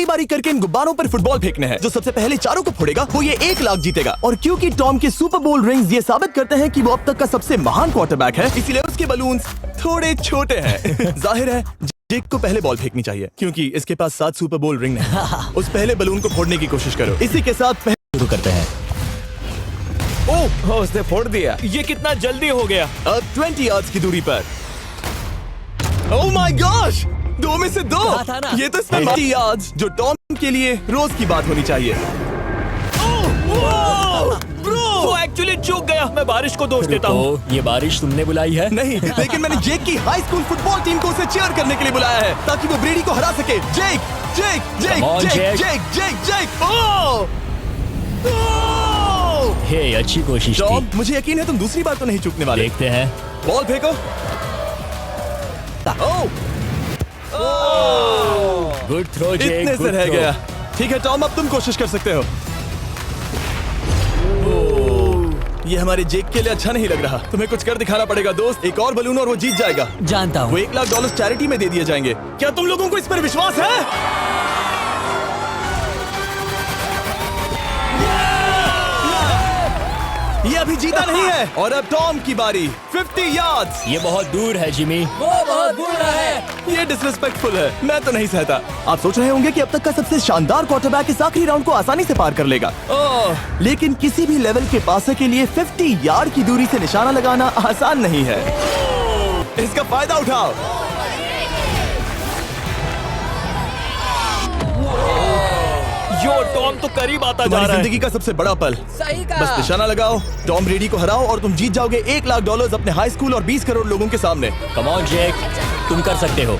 बारी बारी करके इन गुब्बारों पर फुटबॉल फेंकने हैं। जो सबसे पहले चारों को फोड़ेगा वो ये 1 लाख जीतेगा। और क्योंकि टॉम के सुपर बोल रिंग्स ये साबित करते हैं कि वो अब तक का सबसे महान क्वार्टरबैक है, इसीलिए उसके बलून्स थोड़े छोटे हैं। जाहिर है जेक को पहले बॉल फेंकनी चाहिए क्योंकि इसके पास 7 सुपर बोल रिंग नहीं। उस पहले बलून को फोड़ने की कोशिश करो। इसी के साथ शुरू करते हैं। ओह, उसने फोड़ दिया। ये कितना जल्दी हो गया। अब 20 यार्ड्स की दूरी पर। ओह माय गॉश, 2 में से 2। ये तो 20 यार्ड्स जो टॉम के लिए रोज की बात होनी चाहिए। वो एक्चुअली चूक गया। मैं बारिश को दोष देता हूँ। ये बारिश तुमने बुलाई है? नहीं, लेकिन मैंने जेक की हाई स्कूल फुटबॉल टीम को उसे चीयर करने के लिए बुलाया है ताकि वो ब्रेडी को हरा सके। जेक, जेक, जेक, जेक, जेक, जेक, जेक। ओह! हे, अच्छी कोशिश टॉम, थी। मुझे यकीन है तुम दूसरी बार तो नहीं चूकने वाले। देखते हैं। बॉल फेंको। गुड थ्रो जेक। इतने से रह गया। ठीक है टॉम, अब तुम कोशिश कर सकते हो। ये हमारे जेक के लिए अच्छा नहीं लग रहा। तुम्हें कुछ कर दिखाना पड़ेगा दोस्त। एक और बलून और वो जीत जाएगा। जानता हूँ। वो $1 लाख चैरिटी में दे दिए जाएंगे। क्या तुम लोगों को इस पर विश्वास है? ये अभी जीता नहीं है। और अब टॉम की बारी। 50 यार्ड्स। ये बहुत दूर है जिमी। वो बहुत बुरा है। ये डिसरिस्पेक्टफुल है। मैं तो नहीं सहता। आप सोच रहे होंगे कि अब तक का सबसे शानदार क्वार्टरबैक इस आखिरी राउंड को आसानी से पार कर लेगा। लेकिन किसी भी लेवल के पासर के लिए 50 यार्ड की दूरी से निशाना लगाना आसान नहीं है। इसका फायदा उठाओ। यो, टॉम तो करीब आता जा तुम्हारी रहा है। जिंदगी का सबसे बड़ा पल। सही बस कहा। निशाना लगाओ, टॉम ब्रेडी को हराओ और तुम जीत जाओगे $1 लाख अपने हाई स्कूल और 20 करोड़ लोगों के सामने। कम ऑन जेक, तुम कर सकते हो।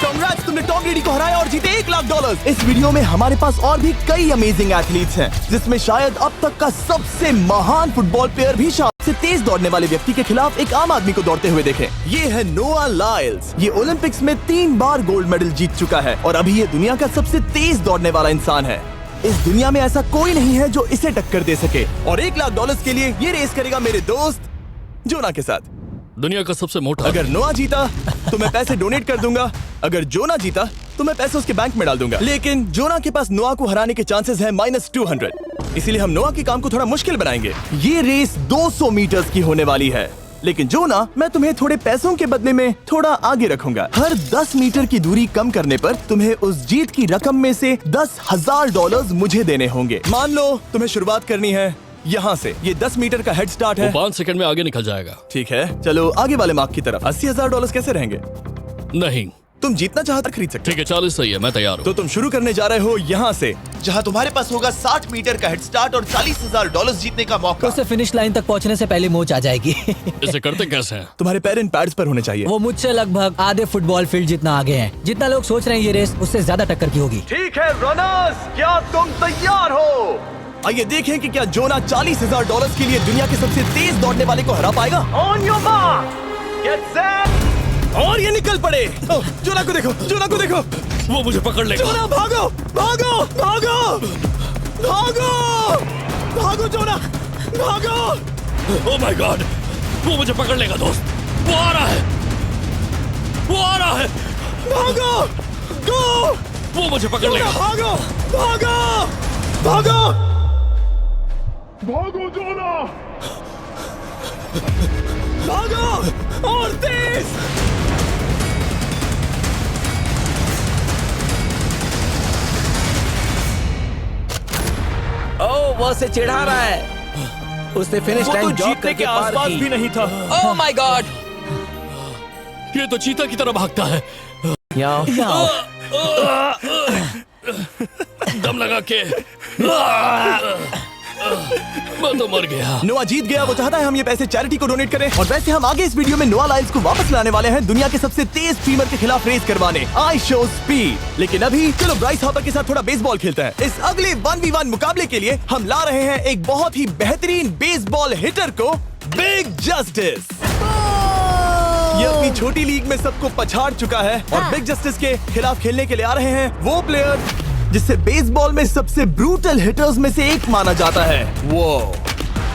Congrats, तुमने टॉम ब्रेडी को हराया और जीते $1 लाख। इस वीडियो में हमारे पास और भी कई अमेजिंग एथलीट्स हैं, जिसमें शायद अब तक का सबसे महान फुटबॉल प्लेयर भी सबसे तेज दौड़ने वाले व्यक्ति के खिलाफ एक आम आदमी को दौड़ते हुए देखें। ये है नोआ लाइल्स। ये ओलंपिक्स में 3 बार गोल्ड मेडल जीत चुका है और अभी ये दुनिया का सबसे तेज दौड़ने वाला इंसान है। इस दुनिया में ऐसा कोई नहीं है जो इसे टक्कर दे सके। और $1 लाख के लिए ये रेस करेगा मेरे दोस्त जोना के साथ। दुनिया का सबसे मोटा। अगर नोआ जीता तो मैं पैसे डोनेट कर दूंगा। अगर जोना जीता तो मैं पैसे उसके बैंक में डाल दूंगा। लेकिन जोना के पास नोआ को हराने के चांसेस हैं -200। इसीलिए हम नोआ के काम को थोड़ा मुश्किल बनाएंगे। ये रेस 200 मीटर्स की होने वाली है। लेकिन जोना, मैं तुम्हें थोड़े पैसों के बदले में थोड़ा आगे रखूंगा। हर 10 मीटर की दूरी कम करने पर तुम्हें उस जीत की रकम में से $10,000 मुझे देने होंगे। मान लो तुम्हें शुरुआत करनी है यहाँ से। ये 10 मीटर का हेड स्टार्ट है। 5 सेकंड में आगे निकल जाएगा। ठीक है, चलो आगे वाले मार्क की तरफ। $80,000 कैसे रहेंगे? नहीं, तुम जीतना चाहते खरीद सकते। ठीक है, 40 सही है, मैं तैयार हूँ। तो तुम शुरू करने जा रहे हो यहाँ से, जहाँ तुम्हारे पास होगा 60 मीटर का हेड स्टार्ट और $40,000 जीतने का मौका। उसे फिनिश लाइन तक पहुंचने से पहले मोच आ जाएगी। इसे करते कैसे हैं? तुम्हारे पैर इन पैड्स पर होने चाहिए। वो मुझसे लगभग आधे फुटबॉल फील्ड जितना आगे हैं। जितना लोग सोच रहे हैं ये रेस उससे ज्यादा टक्कर की होगी। ठीक है रनर्स, क्या तुम तैयार हो? आइए देखें कि क्या जोना $40,000 के लिए दुनिया के सबसे तेज दौड़ने वाले को हरा पाएगा। On your mark, get set, और ये निकल पड़े। जोना को देखो, जोना को देखो। वो मुझे पकड़ लेगा। जोना भागो, भागो, भागो, भागो, भागो जोना, भागो। ओह माय गॉड, वो मुझे पकड़ लेगा दोस्त। वो आ रहा है, वो आ रहा है। भागो, गो, वो मुझे पकड़ लेगा। भागो, भागो, भागो, भागो जोना, भागो और तेज। ओह, वो उसे चिढ़ा रहा है। उसने फिनिश वो तो लाइन जॉब जीतने करके के पार आसपास की। भी नहीं था। Oh my God. ये तो चीता की तरह भागता है। दम लगा के मैं तो मर गया। नोआ जीत गया। वो चाहता है हम ये पैसे चैरिटी को डोनेट करें। और वैसे हम आगे इस वीडियो में नोआ लाइल्स को वापस लाने वाले हैं दुनिया के सबसे तेज स्ट्रीमर के खिलाफ रेस करवाने। I show speed. लेकिन अभी चलो ब्राइस हार्पर के साथ थोड़ा बेसबॉल खेलते हैं। इस अगले 1v1 मुकाबले के लिए हम ला रहे हैं एक बहुत ही बेहतरीन बेसबॉल हिटर को, बिग जस्टिस। ये अपनी छोटी लीग में सबको पछाड़ चुका है और बिग जस्टिस के खिलाफ खेलने के लिए आ रहे हैं वो प्लेयर जिसे बेसबॉल में सबसे ब्रूटल हिटर्स में से एक माना जाता है। वो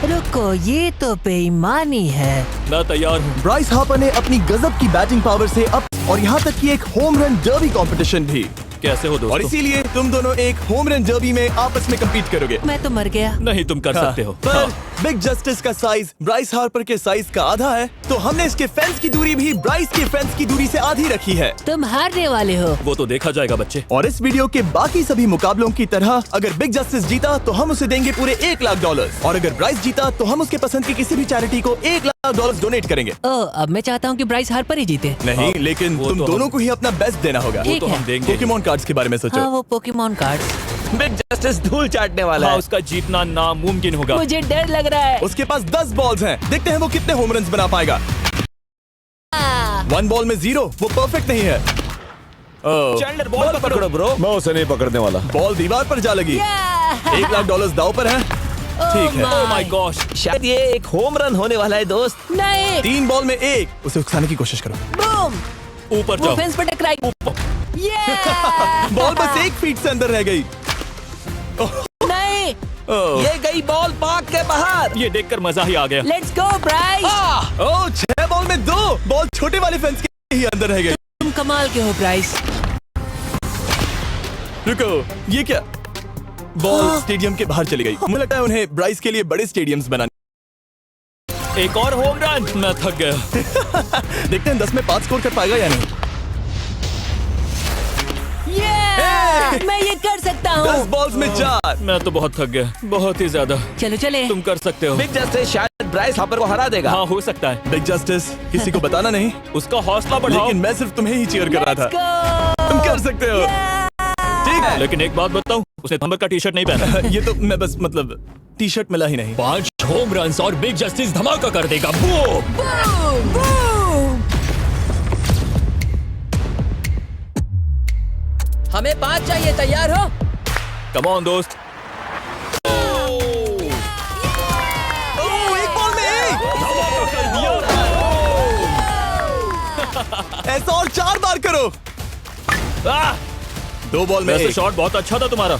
रुको, ये तो बेईमानी है। मैं तैयार हूँ। ब्राइस हार्पर ने अपनी गजब की बैटिंग पावर से अब और यहाँ तक कि एक होम रन डर्बी कंपटीशन भी। कैसे हो और दोस्तों? इसीलिए तुम दोनों एक होम रन डर्बी में आपस में कम्पीट करोगे। मैं तो मर गया। नहीं, तुम कर सकते हो। पर बिग जस्टिस का साइज ब्राइस हार्पर के साइज का आधा है, तो हमने इसके फेंस की दूरी भी ब्राइस के फेंस की दूरी से आधी रखी है। तुम हारने वाले हो। वो तो देखा जाएगा बच्चे। और इस वीडियो के बाकी सभी मुकाबलों की तरह अगर बिग जस्टिस जीता तो हम उसे देंगे पूरे $1 लाख, और अगर ब्राइस जीता तो हम उसके पसंद की किसी भी चैरिटी को $1 लाख डोनेट करेंगे। अब मैं चाहता हूँ कि ब्राइस हार्पर ही जीते। नहीं, लेकिन वो तुम तो दोनों को ही अपना बेस्ट देना होगा। वो ठीक तो है। हम देंगे। पोकेमॉन कार्ड्स के बारे में सोचो। हाँ, वो पोकेमॉन कार्ड। बिग जस्टिस धूल चाटने वाला हाँ, है। उसका जीतना नामुमकिन होगा। मुझे डर लग रहा है। उसके पास 10 बॉल्स हैं, देखते हैं वो कितने होम रन बना पाएगा। 1 बॉल में 0, वो परफेक्ट नहीं है। चैंडलर बॉल पकड़ो ब्रो। मैं उसे नहीं पकड़ने वाला। बॉल दीवार पर जा लगी। $1 लाख दाव पर है। ठीक है। Oh my gosh. शायद ये एक होम रन होने वाला है दोस्त। नहीं। 3 बॉल में 1, उसे उकसाने की कोशिश करो। बूम। ऊपर वो जाओ। फेंस पर टकराई। बॉल बस 1 फीट से अंदर रह गई। नहीं। ये गई बॉल पार्क के बाहर। ये देखकर मजा ही आ गया। Let's go Bryce. Oh, 6 ball में 2, बॉल छोटे वाले फेंस के ही अंदर रह गई। तुम कमाल के हो ब्राइस। रुको, ये क्या? बॉल स्टेडियम के बाहर चली गई। मुझे लगता है उन्हें ब्राइस के लिए बड़े स्टेडियम्स बनाने। एक और होम रन। मैं थक गया। देखते हैं 10 में 5 स्कोर कर पाएगा या नहीं। मैं ये कर सकता 10 हूँ। बॉल्स में 4। मैं तो बहुत थक गया, बहुत ही ज्यादा। चलो चले। तुम कर सकते हो। बिग जस्टिस शायद ब्राइस हार्पर को हरा देगा। हाँ, हो सकता है। बिग जस्टिस किसी को बताना नहीं, उसका हौसला बढ़ाओ। लेकिन मैं सिर्फ तुम्हें ही चीयर कर रहा Let's था। go। तुम कर सकते हो। ठीक है। लेकिन एक बात बताऊं, उसने नंबर का टी-शर्ट नहीं पहना। ये तो मैं बस मतलब टी-शर्ट मिला ही नहीं। 5 होम रन और बिग जस्टिस धमाका कर देगा। बूम। हमें 5 चाहिए, तैयार हो? कम ऑन दोस्त। ओह, 1 बॉल में 1। धमाका कर दिया। ऐसा और 4 बार करो। 2 बॉल में वैसे 1। शॉट बहुत अच्छा था तुम्हारा।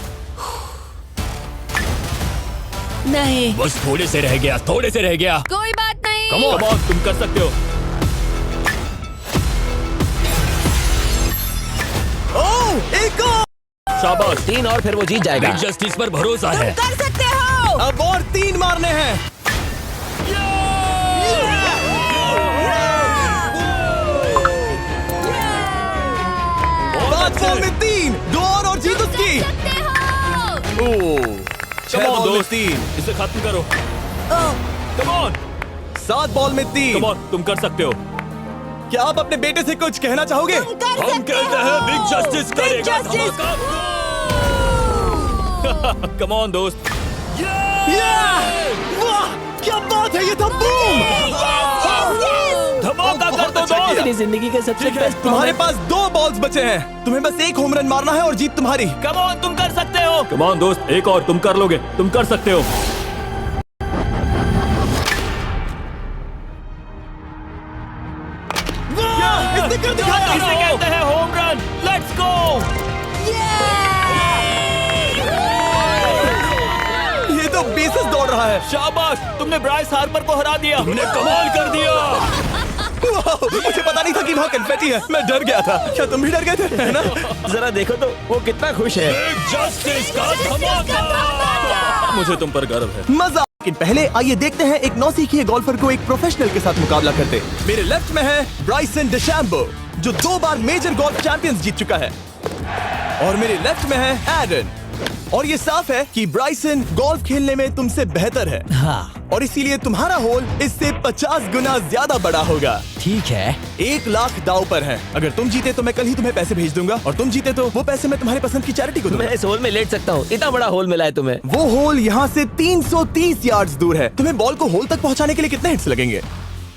नहीं। बस थोड़े से रह गया, थोड़े से रह गया। कोई बात नहीं। कम ऑन, तुम कर सकते हो। ओह, एक और। शाबाश। 3 और फिर वो जीत जाएगा। बिग जस्टिस पर भरोसा है। कर सकते हो। अब और 3 मारने हैं। 5 बॉल में 3, 2 और जीत उसकी। ओह, 6 कम ऑन बॉल में दोस्त, 3, इसे खत्म करो। कम ऑन, 7 बॉल में 3। कम ऑन, तुम कर सकते हो। क्या आप अपने बेटे से कुछ कहना चाहोगे? हम कहते हैं बिग जस्टिस करेगा Justice। धमाका। कम ऑन दोस्त। वाह, क्या बात है, ये था बूम। धमाका कर दो अच्छा किया। दोस्त। मेरी जिंदगी का सबसे ठीक है, बेस्ट तुम्हारे पास 2 बॉल्स बचे हैं, तुम्हें बस 1 होम रन मारना है और जीत तुम्हारी। कम ऑन, तुम कर सकते हो। कम ऑन दोस्त, एक और, तुम कर लोगे, तुम कर सकते हो। इसने कर दिखाया। इसे कहते हैं होम रन। Let's go. ये तो बेसिस दौड़ रहा है। शाबाश, तुमने ब्राइस हार्पर को हरा दिया। तुमने कमाल कर दिया। वाह, मुझे पता नहीं था कि वहाँ कन्फेटी है, मैं डर गया था। क्या तुम भी डर गए थे, है ना? जरा देखो तो वो कितना खुश है। बिग जस्टिस का धमाका। मुझे तुम पर गर्व है। मजा। लेकिन पहले आइए देखते हैं एक नौसिखिए गोल्फर को एक प्रोफेशनल के साथ मुकाबला करते। मेरे लेफ्ट में है ब्राइसन डेशैम्बो, जो 2 बार मेजर गोल्फ चैंपियंस जीत चुका है, और मेरे लेफ्ट में है एरन। और ये साफ है कि ब्राइसन गोल्फ खेलने में तुमसे बेहतर है, हाँ और इसीलिए तुम्हारा होल इससे 50 गुना ज्यादा बड़ा होगा। ठीक है। 1 लाख दाव पर है। अगर तुम जीते तो मैं कल ही तुम्हें पैसे भेज दूंगा, और तुम जीते तो वो पैसे मैं तुम्हारे पसंद की चैरिटी को दूंगा। मैं इस होल में लेट सकता हूँ, इतना बड़ा होल मिला है तुम्हें। वो होल यहाँ से 330 यार्ड्स दूर है। तुम्हें बॉल को होल तक पहुँचाने के लिए कितने हिट्स लगेंगे?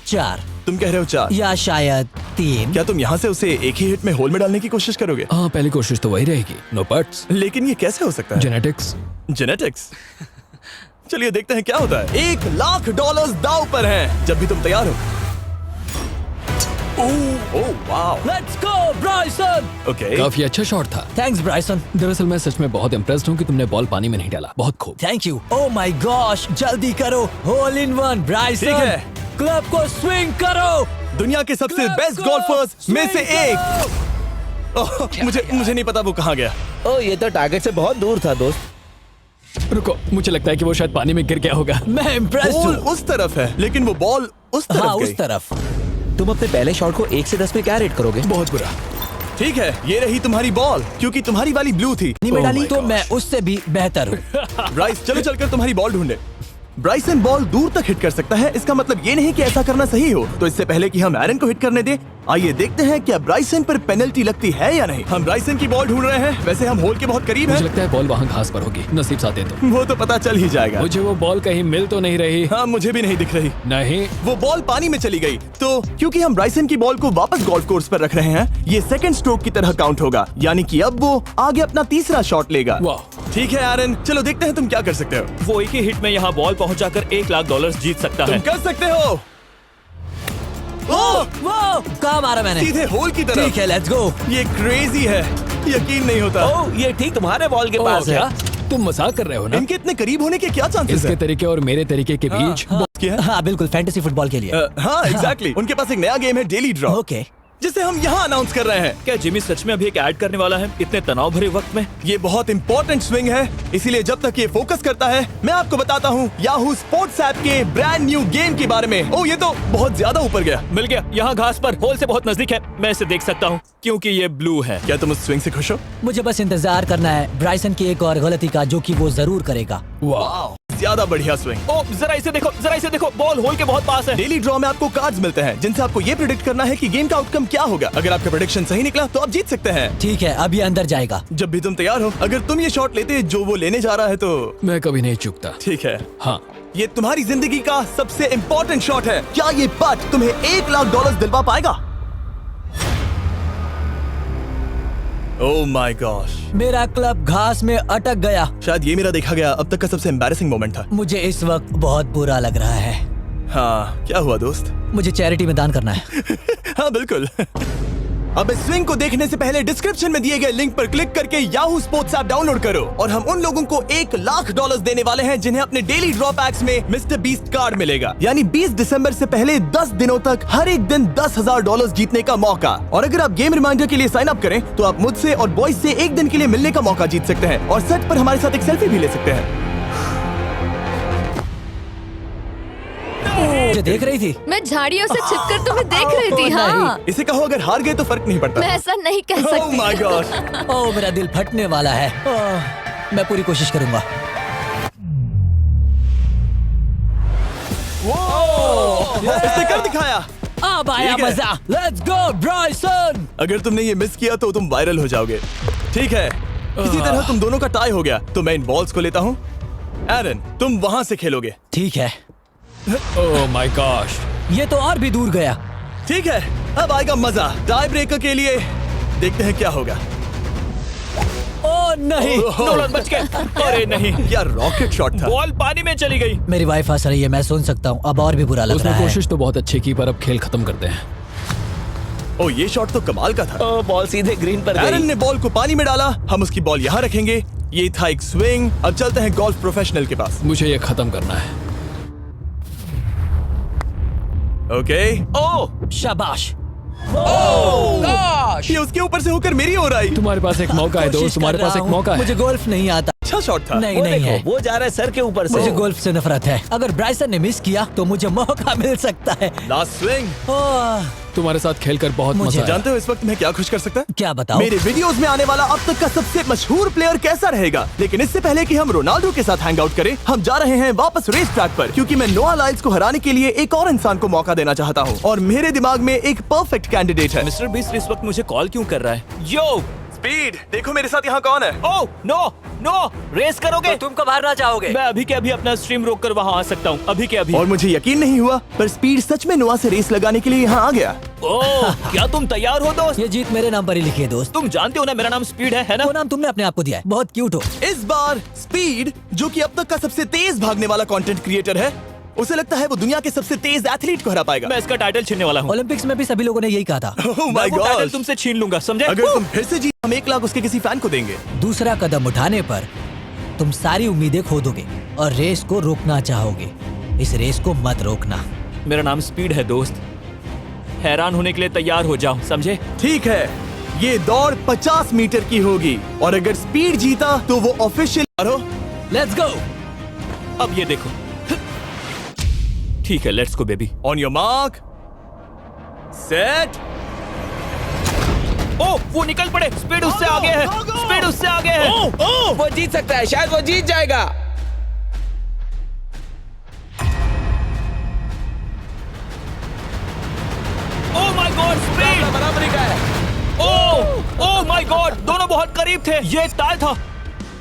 4 तुम कह रहे हो 4। या शायद 3। क्या तुम यहाँ से उसे एक ही हिट में होल में डालने की कोशिश करोगे? हाँ, पहली कोशिश तो वही रहेगी। No puts. लेकिन ये कैसे हो सकता है? जेनेटिक्स। जेनेटिक्स। चलिए देखते हैं क्या होता है। $1 लाख दाव पर है, जब भी तुम तैयार हो। Oh wow, let's go Bryson. Okay. काफी अच्छा शॉट था। Thanks Bryson. दरअसल मैं सच में बहुत इम्प्रेस्ड हूँ कि तुमने बॉल पानी में नहीं डाला। बहुत खूब। Thank you. Oh my gosh, जल्दी करो, होल इन वन ब्राइसन। ठीक है। क्लब को स्विंग करो। दुनिया के सबसे Club बेस्ट को गोल्फर्स में से swing एक। करो। ओह, मुझे नहीं पता वो कहाँ गया। ओ ये तो टारगेट से बहुत दूर था दोस्त। रुको, मुझे लगता है कि वो शायद पानी में गिर गया होगा। मैं इम्प्रेस्ड बॉल हूँ। उस तरफ है, लेकिन वो बॉल उस तरफ हाँ, गई। उस तरफ। तुम अपने पहले शॉट को 1 से 10 में क्या रेट करोगे? बहुत बुरा। ठीक है, ये रही तुम्हारी बॉल, क्योंकि तुम्हारी वाली ब्लू थी। नहीं में Oh डाली my तो gosh. मैं उससे भी बेहतर हूँ। ब्राइस, चलो चलकर तुम्हारी बॉल ढूंढे। ब्राइसन बॉल दूर तक हिट कर सकता है, इसका मतलब ये नहीं कि ऐसा करना सही हो। तो इससे पहले कि हम एरन को हिट करने दें, आइए देखते हैं क्या ब्राइसन पर पेनल्टी लगती है या नहीं। हम ब्राइसन की बॉल ढूंढ रहे हैं। वैसे हम होल के बहुत करीब मुझे हैं। लगता है बॉल वहाँ घास पर होगी। नसीब साथ दे तो। वो तो पता चल ही जाएगा। मुझे वो बॉल कहीं मिल तो नहीं रही। हाँ, मुझे भी नहीं दिख रही। नहीं। वो बॉल पानी में चली गई। तो क्योंकि हम ब्राइसन की बॉल को वापस गोल्फ कोर्स पर रख रहे हैं, ये सेकंड स्ट्रोक की तरह काउंट होगा, यानी कि अब वो आगे अपना तीसरा शॉट लेगा। वाह। ठीक है एरन, चलो देखते हैं तुम क्या कर सकते हो। वो एक ही हिट में यहाँ बॉल पहुंचाकर $1 लाख जीत सकता तुम है। कर सकते हो। ओह, वो कहाँ मारा मैंने? सीधे होल की तरफ। ठीक है, लेट्स गो। ये क्रेजी है, यकीन नहीं होता। ओ ये ठीक तुम्हारे बॉल के पास है। क्या तुम मजाक कर रहे हो ना? इनके इतने करीब होने के क्या चांसेस इसके हैं? तरीके और मेरे तरीके के बीच क्या है? हाँ बिल्कुल, फैंटेसी फुटबॉल के लिए। हाँ एग्जैक्टली। उनके पास एक नया गेम है, डेली ड्रॉ, ओके। जिसे हम यहाँ अनाउंस कर रहे हैं। क्या जिमी सच में अभी एक ऐड करने वाला है इतने तनाव भरे वक्त में? ये बहुत इंपॉर्टेंट स्विंग है, इसीलिए जब तक ये फोकस करता है, मैं आपको बताता हूँ याहू स्पोर्ट्स ऐप के ब्रांड न्यू गेम के बारे में। ओह, ये तो बहुत ज्यादा ऊपर गया। मिल गया, यहाँ घास पर होल से बहुत नजदीक है। मैं इसे देख सकता हूँ क्योंकि ये ब्लू है। क्या तुम उस स्विंग से खुश हो? मुझे बस इंतजार करना है ब्राइसन की एक और गलती का, जो कि वो जरूर करेगा। वाह। ज्यादा बढ़िया स्विंग। ओ जरा इसे देखो, जरा इसे देखो, बॉल होल के बहुत पास है। डेली ड्रॉ में आपको कार्ड्स मिलते हैं, जिनसे आपको ये प्रेडिक्ट करना है कि गेम का आउटकम क्या होगा। अगर आपका प्रेडिक्शन सही निकला तो आप जीत सकते हैं। ठीक है, अब ये अंदर जाएगा। जब भी तुम तैयार हो, अगर तुम ये शॉट लेते जो वो लेने जा रहा है तो मैं कभी नहीं चूकता। ठीक है। हाँ। ये तुम्हारी जिंदगी का सबसे इम्पोर्टेंट शॉट है। क्या ये पट तुम्हें $1 लाख दिलवा पाएगा? ओह माय गॉश, मेरा क्लब घास में अटक गया। शायद ये मेरा देखा गया अब तक का सबसे एम्बैरेसिंग मोमेंट था। मुझे इस वक्त बहुत बुरा लग रहा है। हाँ, क्या हुआ दोस्त? मुझे चैरिटी में दान करना है। हाँ बिल्कुल। अब इस स्विंग को देखने से पहले डिस्क्रिप्शन में दिए गए लिंक पर क्लिक करके याहू स्पोर्ट्स ऐप डाउनलोड करो, और हम उन लोगों को $1 लाख देने वाले हैं जिन्हें अपने डेली ड्रॉ पैक्स में मिस्टर बीस्ट कार्ड मिलेगा। यानी 20 दिसंबर से पहले 10 दिनों तक हर एक दिन $10,000 जीतने का मौका। और अगर आप गेम रिमाइंडर के लिए साइन अप करें तो आप मुझसे और बॉयज से एक दिन के लिए मिलने का मौका जीत सकते हैं, और सेट पर हमारे साथ एक सेल्फी भी ले सकते हैं। मुझे देख रही थी। मैं झाड़ियों से छिपकर तुम्हें देख रही थी। हाँ, इसे कहो अगर हार गए तो फर्क नहीं पड़ता। मैं ऐसा नहीं कह Oh सकती। my gosh! ओह, मेरा दिल फटने वाला है। मैं पूरी कोशिश करूंगा। इसने कर दिखाया। अब आया ठीक है। मजा। Let's go Bryson. अगर तुमने ये मिस किया तो तुम वायरल हो जाओगे। ठीक है, इसी तरह तुम दोनों का टाई हो गया, तो मैं इन बॉल्स को लेता हूँ। एरन, तुम वहां से खेलोगे। ठीक है, ओह माय गॉश। ये तो और भी दूर गया। ठीक है, अब आएगा मजा। टाई ब्रेकर के लिए देखते हैं क्या होगा। ओह नहीं, नोलन बच गए। अरे नहीं, क्या रॉकेट शॉट था। बॉल पानी में चली गई। मेरी वाइफ हंस रही है, मैं सुन सकता हूँ। अब और भी बुरा लग उसने रहा है। कोशिश तो बहुत अच्छी की, पर अब खेल खत्म करते हैं। ओ, ये शॉट तो कमाल का था। ओ बॉल सीधे ग्रीन पर एरन गई। ने बॉल को पानी में डाला, हम उसकी बॉल यहाँ रखेंगे। ये था एक स्विंग। अब चलते हैं गोल्फ प्रोफेशनल के पास। मुझे ये खत्म करना है। ओके। ओ शाबाश। ये उसके ऊपर से होकर मेरी ओर आई। तुम्हारे पास एक मौका है कोशिश दोस्त, तुम्हारे कर पास रहा एक हूँ। मौका है। मुझे गोल्फ नहीं आता। अच्छा शॉट था। नहीं वो नहीं है। देखो, वो जा रहा है सर के ऊपर से। मुझे गोल्फ से नफरत है। अगर ब्राइसन ने मिस किया तो मुझे मौका मिल सकता है। Last swing. ओह, तुम्हारे साथ खेलकर बहुत मुझे मजा आया। जानते हो इस वक्त मैं क्या खुश कर सकता है? क्या बताओ? मेरे वीडियोस में आने वाला अब तक का सबसे मशहूर प्लेयर कैसा रहेगा। लेकिन इससे पहले कि हम रोनाल्डो के साथ हैंग आउट करें, हम जा रहे हैं वापस रेस ट्रैक पर, क्योंकि मैं नोआ लाइल्स को हराने के लिए एक और इंसान को मौका देना चाहता हूँ, और मेरे दिमाग में एक परफेक्ट कैंडिडेट है। मिस्टर बीस्ट इस वक्त मुझे कॉल क्यों कर रहा है? यो स्पीड, देखो मेरे साथ यहाँ कौन है। ओ नो नो, रेस करोगे? तुम कब हारना चाहोगे? मैं अभी के अभी अपना स्ट्रीम रोक कर वहाँ आ सकता हूँ, अभी के अभी। और मुझे यकीन नहीं हुआ, पर स्पीड सच में नोआ से रेस लगाने के लिए यहाँ आ गया। ओह, क्या तुम तैयार हो दोस्त? ये जीत मेरे नाम पर ही लिखी है दोस्त। तुम जानते हो ना मेरा नाम स्पीड है ना? वो नाम तुमने अपने आप को दिया है। बहुत क्यूट हो। इस बार स्पीड, जो कि अब तक का सबसे तेज भागने वाला कंटेंट क्रिएटर है, उसे लगता है वो दुनिया के सबसे तेज एथलीट को हरा पाएगा। मैं इसका टाइटल छीनने वाला हूँ। ओलंपिक्स में भी सभी लोगों ने यही कहा था। Oh मैं my वो टाइटल God! तुमसे छीन लूंगा, समझे? अगर तुम फिर से जीत, हम 1 लाख उसके किसी फैन को देंगे। दूसरा कदम उठाने पर तुम सारी उम्मीदें खो दोगे और रेस को रोकना चाहोगे। इस रेस को मत रोकना। मेरा नाम स्पीड है दोस्त, हैरान होने के लिए तैयार हो जाओ, समझे? ठीक है, ये दौड़ 50 मीटर की होगी और अगर स्पीड जीता तो वो ऑफिशियल हो। Let's go. अब ये देखो। ठीक है, let's go baby. On your mark, set. Oh, वो निकल पड़े। स्पीड उससे आगे है, स्पीड उससे आगे है। वो जीत सकता है, शायद वो जीत जाएगा। ओ माय गॉड, स्पीड बराबरी का है। ओ माय गॉड, दोनों बहुत करीब थे। ये टाई था।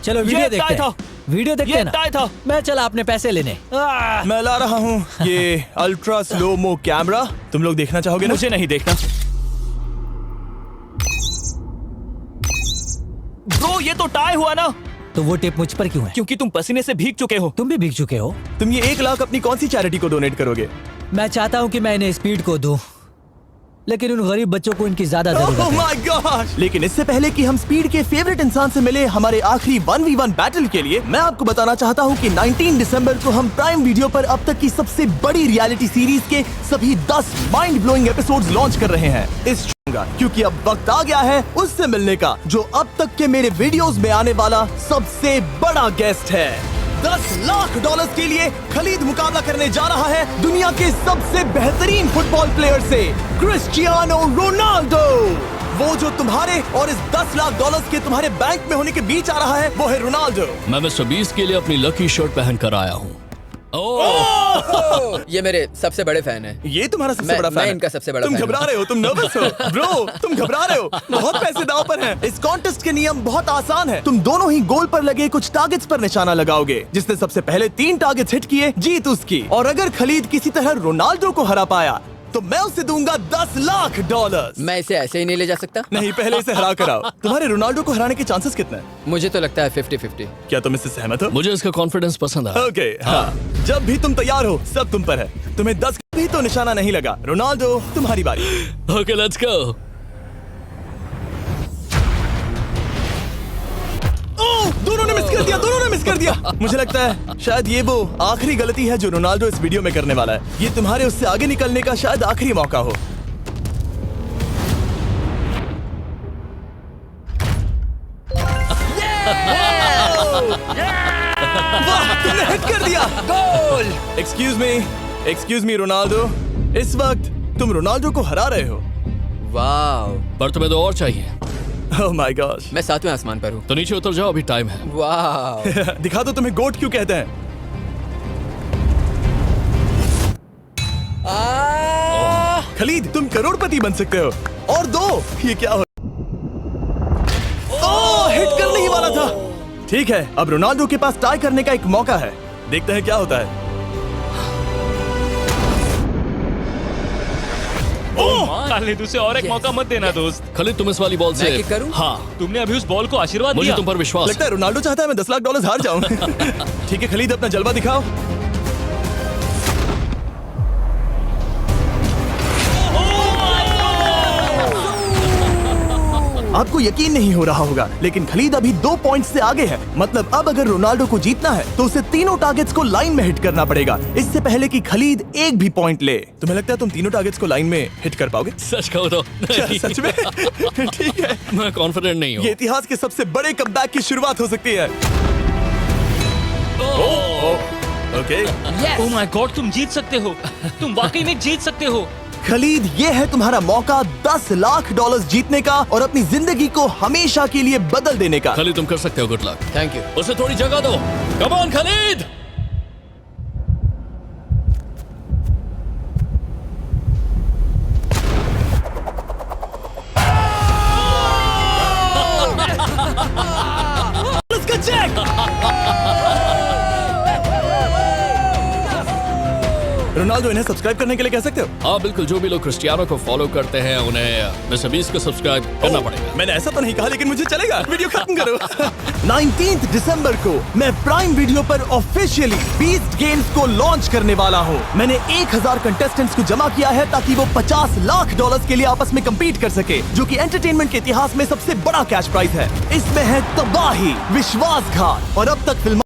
चलो वीडियो ये देखते टाई हैं। वीडियो देखते ये हैं ना। टाई था। मैं चला अपने पैसे लेने। मैं ला रहा हूँ ये अल्ट्रा स्लो मो कैमरा। तुम लोग देखना चाहोगे ना? मुझे नहीं देखना। ब्रो, ये तो टाई हुआ ना? तो वो टेप मुझ पर क्यों है? क्योंकि तुम पसीने से भीग चुके हो। तुम भी भीग चुके हो। तुम ये 1 लाख अपनी कौन सी चैरिटी को डोनेट करोगे? मैं चाहता हूँ कि मैं इन्हें स्पीड को दूं, लेकिन उन गरीब बच्चों को इनकी ज्यादा जरूरत Oh है। my gosh! लेकिन इससे पहले कि हम स्पीड के फेवरेट इंसान से मिले हमारे आखिरी 1v1 बैटल के लिए, मैं आपको बताना चाहता हूँ कि 19 दिसंबर को हम प्राइम वीडियो पर अब तक की सबसे बड़ी रियलिटी सीरीज के सभी 10 माइंड ब्लोइंग एपिसोड्स लॉन्च कर रहे हैं। इस क्योंकि अब वक्त आ गया है उससे मिलने का जो अब तक के मेरे वीडियोस में आने वाला सबसे बड़ा गेस्ट है। $10 लाख के लिए खलीद मुकाबला करने जा रहा है दुनिया के सबसे बेहतरीन फुटबॉल प्लेयर से, क्रिस्टियानो रोनाल्डो। वो जो तुम्हारे और इस $10 लाख के तुम्हारे बैंक में होने के बीच आ रहा है वो है रोनाल्डो। मैं मिस्टर बीस्ट के लिए अपनी लकी शर्ट पहन कर आया हूँ। ये मेरे सबसे बड़े फैन है। ये तुम्हारा सबसे मैं- बड़ा फैन मैं है। इनका सबसे बड़ा तुम फैन हूं। घबरा रहे हो, तुम नर्वस हो ब्रो, तुम घबरा रहे हो। बहुत पैसे दांव पर हैं। इस कॉन्टेस्ट के नियम बहुत आसान है। तुम दोनों ही गोल पर लगे कुछ टारगेट्स पर निशाना लगाओगे। जिसने सबसे पहले 3 टारगेट्स हिट किए जीत उसकी। और अगर खलीद किसी तरह रोनाल्डो को हरा पाया तो मैं उसे दूंगा $10 लाख। मैं इसे ऐसे ही नहीं ले जा सकता। नहीं, पहले इसे हरा कर आओ। तुम्हारे रोनाल्डो को हराने के चांसेस कितने हैं? मुझे तो लगता है 50-50। क्या तुम इससे सहमत हो? मुझे इसका कॉन्फिडेंस पसंद आया। ओके, हाँ। जब भी तुम तैयार हो सब तुम पर है। तुम्हें 10 भी तो निशाना नहीं लगा। रोनाल्डो, तुम्हारी बारी। Okay, let's go. दोनों ने मिस कर दिया, दोनों ने मिस कर दिया। मुझे लगता है शायद ये वो आखिरी गलती है जो रोनाल्डो इस वीडियो में करने वाला है। ये तुम्हारे उससे आगे निकलने का शायद आखिरी मौका हो। वाह, तुमने हिट कर दिया। गोल। एक्सक्यूज मी रोनाल्डो, इस वक्त तुम रोनाल्डो को हरा रहे हो। वाह, पर तुम्हें तो और चाहिए, ओह माय गॉड। मैं 7वें आसमान पर हूँ। तो नीचे उतर जाओ, अभी टाइम है। वाह, दिखा दो तुम्हें गोट क्यों कहते हैं। खलीद, तुम करोड़पति बन सकते हो। और 2, ये क्या हो? ओह, हिट करने ही वाला था। ठीक है, अब रोनाल्डो के पास टाई करने का एक मौका है। देखते हैं क्या होता है। खालिद, उसे और एक मौका मत देना दोस्त। खलीद, तुम इस वाली बॉल से मैं किक करूं? हाँ, तुमने अभी उस बॉल को आशीर्वाद मुझे दिया। तुम पर विश्वास लगता है रोनाल्डो चाहता है मैं $10 लाख हार जाऊं। ठीक है खलीद, अपना जलवा दिखाओ। आपको यकीन नहीं हो रहा होगा लेकिन खलीद अभी 2 पॉइंट से आगे है। मतलब अब अगर रोनाल्डो को जीतना है तो उसे तीनों टारगेट्स को लाइन में हिट करना पड़ेगा इससे पहले कि खलीद एक भी पॉइंट ले। तुम्हें लगता है तुम तीनों टारगेट्स को लाइन में हिट कर पाओगे? सच कहो तो क्या सच में? ठीक है, मैं कॉन्फिडेंट नहीं हूँ। ये इतिहास के सबसे बड़े कमबैक की शुरुआत हो सकती है। ओके, ओह माय गॉड, तुम जीत सकते हो। तुम वाकई में जीत सकते हो। खलीद, ये है तुम्हारा मौका $10 लाख जीतने का और अपनी जिंदगी को हमेशा के लिए बदल देने का। खलीद, तुम कर सकते हो। Good luck. Thank you. उसे थोड़ी जगह दो। Come on Khalid. इसका चेक। रोनाल्डो इन्हें सब्सक्राइब करने के लिए कह सकते हो? हाँ बिल्कुल, जो भी लोग क्रिस्टियानो को फॉलो करते हैं उन्हें मिस्टर बीस्ट को सब्सक्राइब करना पड़ेगा। मैंने ऐसा तो नहीं कहा, लेकिन मुझे चलेगा। वीडियो खत्म करो। 19 दिसंबर को मैं प्राइम वीडियो पर ऑफिशियली बीस्ट गेम्स को लॉन्च करने वाला हूँ। मैंने 1000 कंटेस्टेंट्स को जमा किया है ताकि वो $50 लाख के लिए आपस में compete कर सके, जो कि एंटरटेनमेंट के इतिहास में सबसे बड़ा कैश प्राइज है। इसमें है तबाही, विश्वासघात और अब तक फिल्म